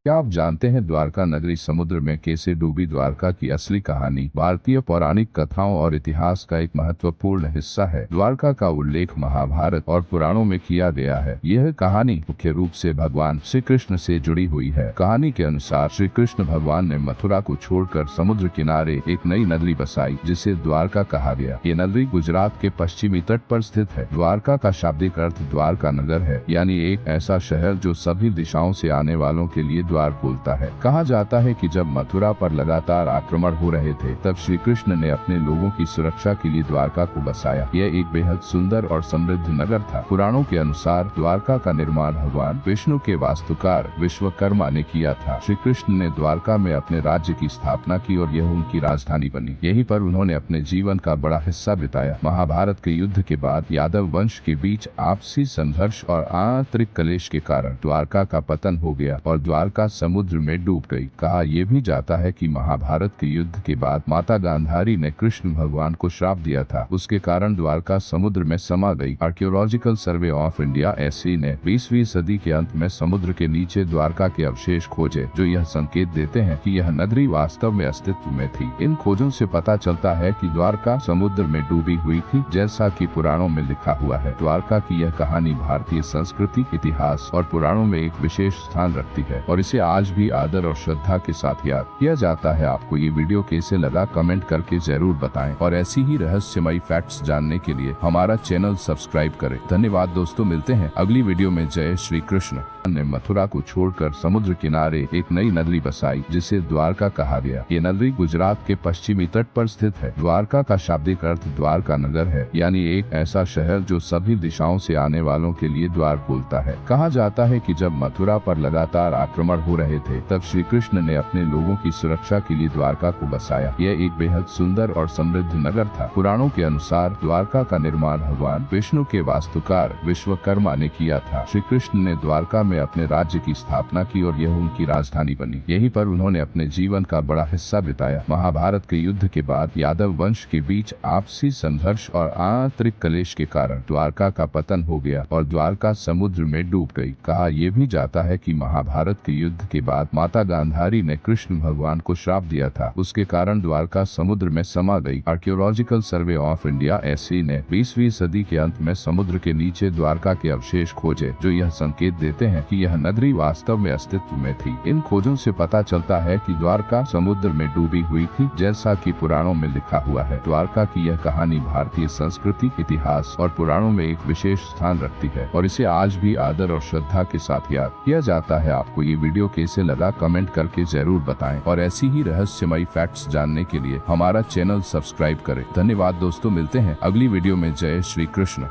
क्या आप जानते हैं द्वारका नगरी समुद्र में कैसे डूबी? द्वारका की असली कहानी भारतीय पौराणिक कथाओं और इतिहास का एक महत्वपूर्ण हिस्सा है। द्वारका का उल्लेख महाभारत और पुराणों में किया गया है। यह कहानी मुख्य रूप से भगवान श्री कृष्ण से जुड़ी हुई है। कहानी के अनुसार श्री कृष्ण भगवान ने मथुरा को छोड़कर समुद्र किनारे एक नई नगरी बसाई, जिसे द्वारका कहा गया। ये नगरी गुजरात के पश्चिमी तट पर स्थित है। द्वारका का शाब्दिक अर्थ द्वारका नगर है, यानी एक ऐसा शहर जो सभी दिशाओं से आने वालों के लिए द्वार खोलता है। कहा जाता है कि जब मथुरा पर लगातार आक्रमण हो रहे थे, तब श्री कृष्ण ने अपने लोगों की सुरक्षा के लिए द्वारका को बसाया। यह एक बेहद सुंदर और समृद्ध नगर था। पुराणों के अनुसार द्वारका का निर्माण भगवान विष्णु के वास्तुकार विश्वकर्मा ने किया था। श्री कृष्ण ने द्वारका में अपने राज्य की स्थापना की और यह उनकी राजधानी बनी। यहीं पर उन्होंने अपने जीवन का बड़ा हिस्सा बिताया। महाभारत के युद्ध के बाद यादव वंश के बीच आपसी संघर्ष और आंतरिक कलेश के कारण द्वारका का पतन हो गया और द्वारका समुद्र में डूब गई। कहा यह भी जाता है कि महाभारत के युद्ध के बाद माता गांधारी ने कृष्ण भगवान को श्राप दिया था। उसके कारण द्वारका समुद्र में समा गई। Archaeological survey of India (ASI) ने 20वीं सदी के अंत में समुद्र के नीचे द्वारका के अवशेष खोजे, जो यह संकेत देते हैं कि यह नगरी वास्तव में अस्तित्व में थी। इन खोजों से पता चलता है कि द्वारका समुद्र में डूबी हुई थी, जैसा कि पुराणों में लिखा हुआ है। द्वारका की यह कहानी भारतीय संस्कृति, इतिहास और पुराणों में एक विशेष स्थान रखती है और इसे आज भी आदर और श्रद्धा के साथ याद किया जाता है। आपको ये वीडियो कैसे लगा, कमेंट करके जरूर बताएं और ऐसी ही रहस्यमयी फैक्ट्स जानने के लिए हमारा चैनल सब्सक्राइब करें। धन्यवाद दोस्तों, मिलते हैं अगली वीडियो में। जय श्री कृष्ण ने मथुरा को छोड़कर समुद्र किनारे एक नई नगरी बसाई, जिसे द्वारका कहा गया। ये नगरी गुजरात के पश्चिमी तट पर स्थित है। द्वारका का शाब्दिक अर्थ द्वारका नगर है, यानी एक ऐसा शहर जो सभी दिशाओं से आने वालों के लिए द्वार खोलता है। कहा जाता है कि जब मथुरा पर लगातार आक्रमण हो रहे थे, तब श्री कृष्ण ने अपने लोगों की सुरक्षा के लिए द्वारका को बसाया। यह एक बेहद सुंदर और समृद्ध नगर था। पुराणों के अनुसार द्वारका का निर्माण भगवान विष्णु के वास्तुकार विश्वकर्मा ने किया था। श्री कृष्ण ने द्वारका में अपने राज्य की स्थापना की और यह उनकी राजधानी बनी। यहीं पर उन्होंने अपने जीवन का बड़ा हिस्सा बिताया। महाभारत के युद्ध के बाद यादव वंश के बीच आपसी संघर्ष और आंतरिक कलेश के कारण द्वारका का पतन हो गया और द्वारका समुद्र में डूब गई। कहा यह भी जाता है कि महाभारत के युद्ध के बाद माता गांधारी ने कृष्ण भगवान को श्राप दिया था। उसके कारण द्वारका समुद्र में समा गई। Archaeological survey of India (ASI) ने 20वीं सदी के अंत में समुद्र के नीचे द्वारका के अवशेष खोजे, जो यह संकेत देते हैं कि यह नगरी वास्तव में अस्तित्व में थी। इन खोजों से पता चलता है कि द्वारका समुद्र में डूबी हुई थी, जैसा कि पुराणों में लिखा हुआ है। द्वारका की यह कहानी भारतीय संस्कृति, इतिहास और पुराणों में एक विशेष स्थान रखती है और इसे आज भी आदर और श्रद्धा के साथ याद किया जाता है। आपको ये वीडियो कैसे लगा, कमेंट करके जरूर बताएं और ऐसी ही रहस्यमयी फैक्ट्स जानने के लिए हमारा चैनल सब्सक्राइब करें। धन्यवाद दोस्तों, मिलते हैं अगली वीडियो में। जय श्री कृष्ण।